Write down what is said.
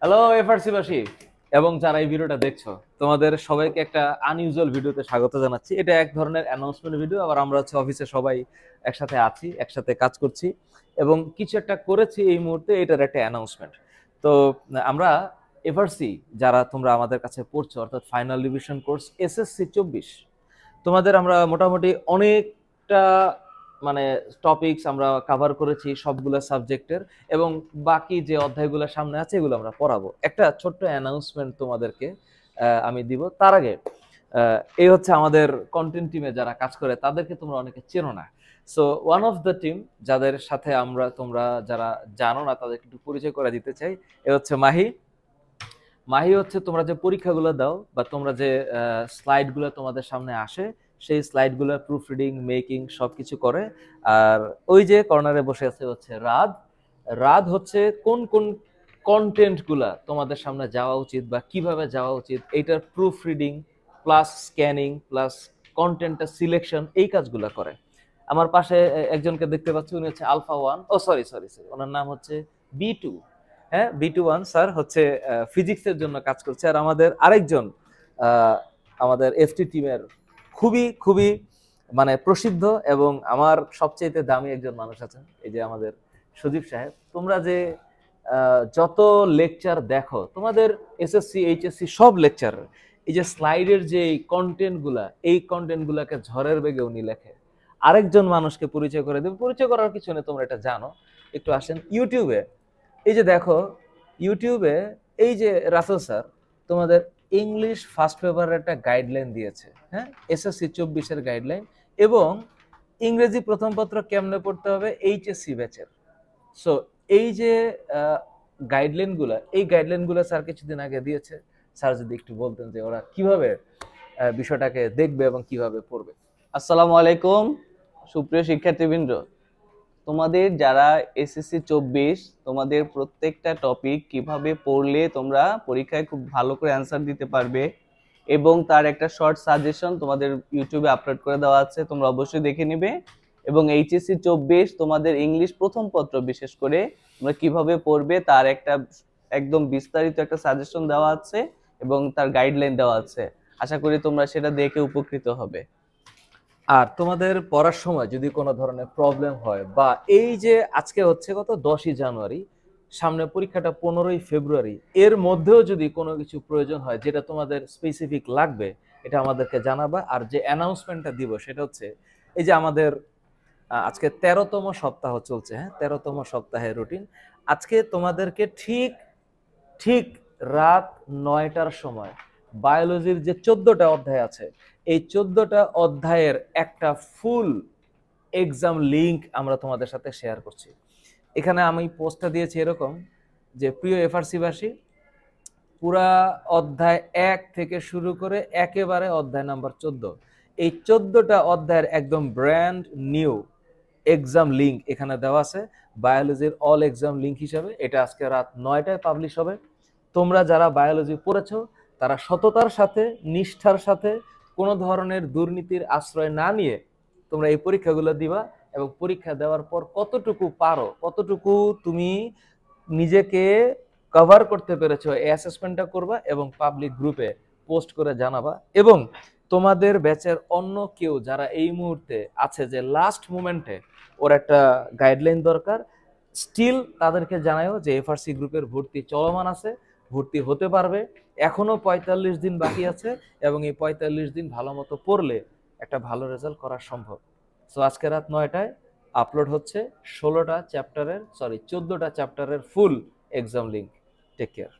Hello FRC বাসী এবং যারা এই ভিডিওটা দেখছো, তোমাদের সবাইকে একটা আনইউজুয়াল ভিডিওতে স্বাগত জানাচ্ছি। এটা এক ধরনের অ্যানাউন্সমেন্ট ভিডিও। আবার আমরা হচ্ছে অফিসে সবাই একসাথে আছি, একসাথে কাজ করছি এবং কিছু একটা করেছি এই মুহূর্তে, এটার একটা অ্যানাউন্সমেন্ট। তো আমরা এফআরসি, যারা তোমরা আমাদের কাছে পড়ছো, অর্থাৎ ফাইনাল রিভিশন কোর্স SSC-24, তোমাদের আমরা মোটামুটি অনেকটা মানে টপিকস আমরা কভার করেছি সবগুলো সাবজেক্টের, এবং বাকি যে অধ্যায়গুলো সামনে আছে এগুলো আমরা পড়াবো। একটা ছোট্ট অ্যানাউন্সমেন্ট তোমাদেরকে আমি দিব। তার আগে এই হচ্ছে আমাদের কন্টেন্ট টিমে যারা কাজ করে, তাদেরকে তোমরা অনেকে চেনো না। So one of the team যাদের সাথে তোমরা যারা জানো না তাদেরকে একটু পরিচয় করে দিতে চাই। এ হচ্ছে মাহি। মাহি হচ্ছে তোমরা যে পরীক্ষাগুলো দাও বা তোমরা যে স্লাইডগুলো তোমাদের সামনে আসে, সেই স্লাইডগুলো প্রুফ রিডিং, মেকিং সবকিছু করে। আর ওই যে কর্নারে বসে আছে হচ্ছে রাত। রাত হচ্ছে কোন কোন কন্টেন্টগুলা তোমাদের সামনে যাওয়া উচিত বা কিভাবে যাওয়া উচিত, এইটার proof reading plus scanning plus কন্টেন্টটা সিলেকশন, এই কাজগুলো করে। আমার পাশে একজনকে দেখতে পাচ্ছি, উনি হচ্ছে আলফা ওয়ান, ও সরি সরি সরি, ওনার নাম হচ্ছে B2। হ্যাঁ, B21 স্যার হচ্ছে ফিজিক্সের জন্য কাজ করছে। আর আমাদের আরেকজন আমাদের এফটি টিমের খুবই খুবই মানে প্রসিদ্ধ এবং আমার সবচেয়ে দামি একজন মানুষ আছেন, এই যে আমাদের সুদীপ সাহেব। তোমরা যে যত লেকচার দেখো, তোমাদের SSC HSC সব লেকচার, এই যে স্লাইডের যে কন্টেন্টগুলা, এই কন্টেন্টগুলাকে ঝড়ের বেগে উনি লেখে। আরেকজন মানুষকে পরিচয় করে দেবে, পরিচয় করার কিছু নেই, তোমরা এটা জানো। একটু আসেন ইউটিউবে, এই যে দেখো ইউটিউবে এই যে রাসেল স্যার তোমাদের ইংলিশ ফার্স্ট পেপারের একটা গাইডলাইন দিয়েছে, হ্যাঁ, SSC-24 গাইডলাইন, এবং ইংরেজি প্রথম পত্র কেমনে পড়তে হবে HSC ব্যাচের। সো এই যে এই গাইডলাইনগুলো স্যার কিছুদিন আগে দিয়েছে। স্যার যদি একটু বলতেন যে ওরা কিভাবে বিষয়টাকে দেখবে এবং কিভাবে পড়বে। আসসালামু আলাইকুম সুপ্রিয় শিক্ষার্থীবৃন্দ, তোমাদের যারা SSC-24, তোমাদের প্রত্যেকটা টপিক কিভাবে পড়লে তোমরা পরীক্ষায় খুব ভালো করে অ্যান্সার দিতে পারবে এবং তার একটা শর্ট সাজেশন তোমাদের ইউটিউবে আপলোড করে দেওয়া আছে, তোমরা অবশ্যই দেখে নিবে। এবং HSC-24 তোমাদের ইংলিশ প্রথম পত্র বিশেষ করে তোমরা কিভাবে পড়বে তার একটা একদম বিস্তারিত একটা সাজেশন দেওয়া আছে এবং তার গাইডলাইন দেওয়া আছে। আশা করি তোমরা সেটা দেখে উপকৃত হবে। আর তোমাদের পড়ার সময় যদি কোনো ধরনের প্রবলেম হয়, বা এই যে আজকে হচ্ছে কত 10ই জানুয়ারি, সামনে পরীক্ষাটা 15ই ফেব্রুয়ারি, এর মধ্যেও যদি কোনো কিছু প্রয়োজন হয় যেটা তোমাদের স্পেসিফিক লাগবে, এটা আমাদেরকে জানাবা। আর যে অ্যানাউন্সমেন্টটা দিব সেটা হচ্ছে এই যে আমাদের আজকে 13তম সপ্তাহ চলছে, হ্যাঁ, 13তম সপ্তাহের রুটিন। আজকে তোমাদেরকে ঠিক ঠিক রাত 9টার সময় বায়োলজির যে 14টা অধ্যায় আছে, এই 14টা অধ্যায়ের একটা ফুল এক্সাম লিংক আমরা তোমাদের সাথে শেয়ার করছি। এখানে আমি পোস্টটা দিয়েছি এরকম যে, প্রিয় এফআরসিবাসী, পুরা অধ্যায় 1 থেকে শুরু করে একেবারে অধ্যায় নাম্বার 14, এই 14টা অধ্যায়ের একদম ব্র্যান্ড নিউ এক্সাম লিংক এখানে দেওয়া আছে বায়োলজির অল এক্সাম লিংক হিসাবে। এটা আজকে রাত 9টায় পাবলিশ হবে। তোমরা যারা বায়োলজি পড়েছো তারা সততার সাথে, নিষ্ঠার সাথে, কোনো ধরনের দুর্নীতির আশ্রয় না নিয়ে তোমরা এই পরীক্ষাগুলো দিবা, এবং পরীক্ষা দেওয়ার পর কতটুকু পারো, কতটুকু তুমি নিজেকে কভার করতে পেরেছো, এই অ্যাসেসমেন্টটা করবা এবং পাবলিক গ্রুপে পোস্ট করে জানাবা। এবং তোমাদের ব্যাচের অন্য কেউ যারা এই মুহূর্তে আছে যে লাস্ট মোমেন্টে ওর একটা গাইডলাইন দরকার, স্টিল তাদেরকে জানাও যে এফআরসি গ্রুপের ভর্তি চলমান আছে, ভর্তি হতে পারবে। এখনো 45 দিন বাকি আছে এবং এই 45 দিন ভালো মতো পড়লে একটা ভালো রেজাল্ট করা সম্ভব। সো আজকে রাত 9টায় আপলোড হচ্ছে 14টা চ্যাপ্টারের 14টা চ্যাপ্টারের full exam link. Take care.